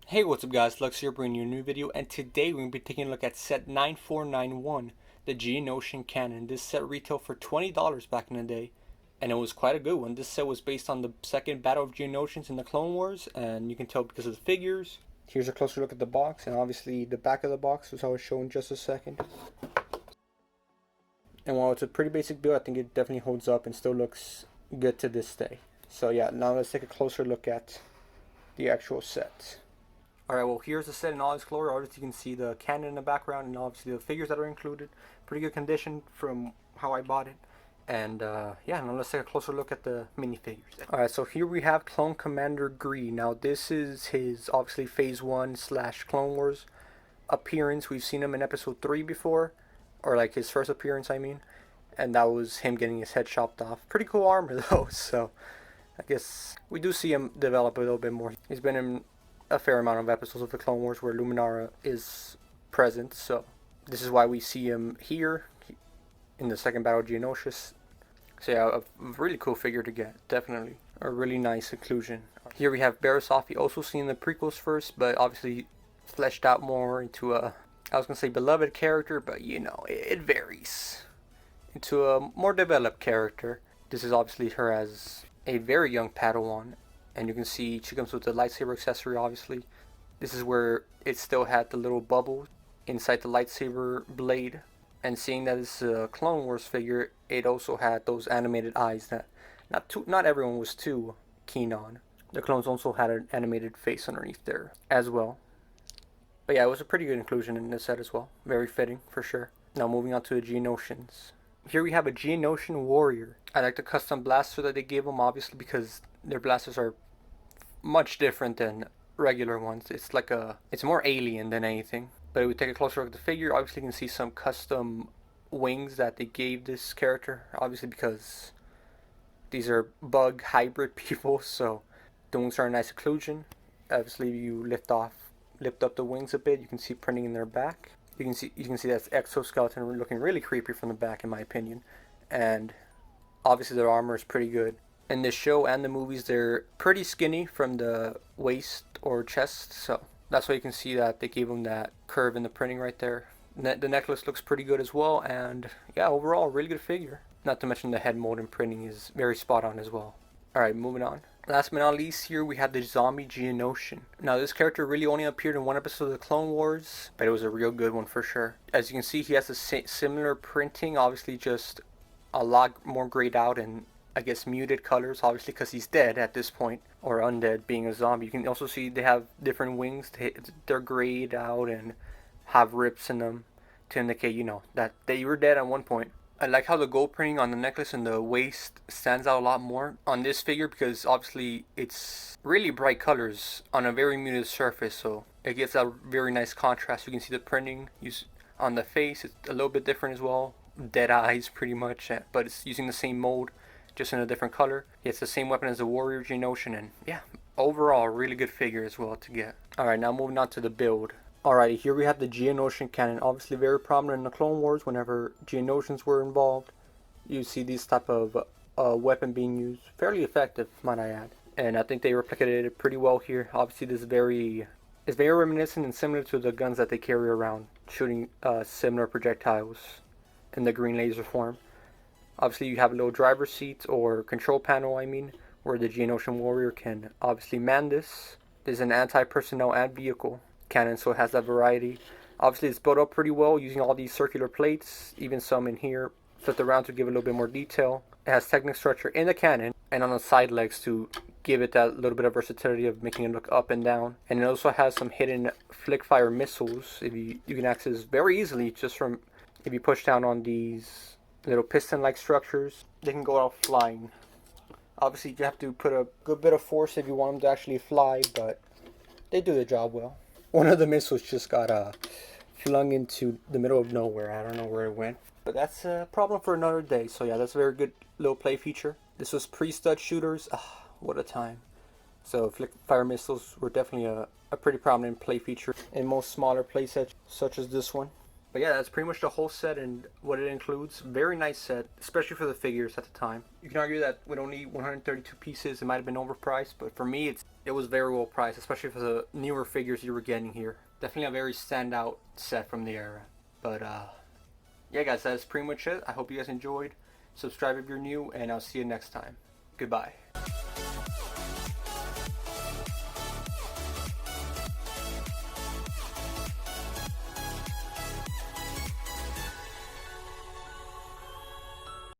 Hey, what's up guys, Lux here bringing you a new video, and today we're going to be taking a look at set 9491, the Geonosian Cannon. This set retailed for $20 back in the day, and it was quite a good one. This set was based on the second Battle of Geonosians in the Clone Wars, and you can tell because of the figures. Here's a closer look at the box, and obviously the back of the box, which I will show in just a second. And while it's a pretty basic build, I think it definitely holds up and still looks good to this day. So yeah, now let's take a closer look at the actual set. Alright, well here's the set in all its glory. Obviously you can see the cannon in the background and obviously the figures that are included. Pretty good condition from how I bought it. And yeah, now let's take a closer look at the minifigures. Alright, so here we have Clone Commander Gree. Now this is his obviously phase 1 / Clone Wars appearance. We've seen him in episode 3 before. Or like his first appearance, I mean. And that was him getting his head chopped off. Pretty cool armor though, so I guess we do see him develop a little bit more. He's been in a fair amount of episodes of the Clone Wars where Luminara is present, so this is why we see him here in the second Battle of Geonosis. So yeah, a really cool figure to get, definitely. A really nice inclusion. Here we have Beerus, also seen in the prequels first, but obviously fleshed out more into a, I was going to say beloved character, but you know, it varies. Into a more developed character. This is obviously her as a very young Padawan. And you can see she comes with the lightsaber accessory, obviously. This is where it still had the little bubble inside the lightsaber blade. And seeing that it's a Clone Wars figure, it also had those animated eyes that not everyone was too keen on. The clones also had an animated face underneath there as well. But yeah, it was a pretty good inclusion in this set as well. Very fitting, for sure. Now moving on to the Geonosians. Here we have a Geonosian warrior. I like the custom blaster that they gave them, obviously, because their blasters are much different than regular ones. It's more alien than anything. But if we take a closer look at the figure, obviously you can see some custom wings that they gave this character, obviously because these are bug hybrid people, so the wings are a nice inclusion. Obviously you lift up the wings a bit, you can see printing in their back. You can see that's exoskeleton looking really creepy from the back in my opinion. And obviously their armor is pretty good. In this show and the movies, they're pretty skinny from the waist or chest, so that's why you can see that they gave them that curve in the printing right there. The necklace looks pretty good as well, and yeah, overall, really good figure. Not to mention the head mold and printing is very spot on as well. Alright, moving on. Last but not least, here we have the zombie Geonosian. Now, this character really only appeared in one episode of the Clone Wars, but it was a real good one for sure. As you can see, he has a similar printing, obviously just a lot more grayed out and I guess muted colors, obviously because he's dead at this point, or undead being a zombie. You can also see they have different wings. They're grayed out and have rips in them to indicate, you know, that they were dead at one point. I like how the gold printing on the necklace and the waist stands out a lot more on this figure because obviously it's really bright colors on a very muted surface, so it gives a very nice contrast. You can see the printing on the face. It's a little bit different as well. Dead eyes pretty much, but it's using the same mold, just in a different color. It's the same weapon as the Warrior Geonosian, and yeah, overall a really good figure as well to get. Alright, now moving on to the build. Alright, here we have the Geonosian cannon, obviously very prominent in the Clone Wars. Whenever Geonosians were involved, you see this type of weapon being used. Fairly effective, might I add. And I think they replicated it pretty well here. Obviously this is very reminiscent and similar to the guns that they carry around, shooting similar projectiles in the green laser form. Obviously you have a little driver's seat or control panel, I mean, where the Geonosian warrior can obviously man this. There's an anti-personnel and vehicle cannon, so it has that variety. Obviously it's built up pretty well using all these circular plates, even some in here flipped around to give a little bit more detail. It has technic structure in the cannon and on the side legs to give it that little bit of versatility of making it look up and down. And it also has some hidden flick fire missiles you can access very easily just from if you push down on these little piston-like structures. They can go out flying. Obviously you have to put a good bit of force if you want them to actually fly, but they do the job well. One of the missiles just got flung into the middle of nowhere. I don't know where it went, but that's a problem for another day. So yeah, that's a very good little play feature. This was pre-stud shooters. What a time. So flick fire missiles were definitely a pretty prominent play feature in most smaller playsets such as this one. But yeah, that's pretty much the whole set and what it includes. Very nice set, especially for the figures at the time. You can argue that with only 132 pieces, it might have been overpriced, but for me, it was very well priced, especially for the newer figures you were getting here. Definitely a very standout set from the era. But yeah, guys, that's pretty much it. I hope you guys enjoyed. Subscribe if you're new, and I'll see you next time. Goodbye.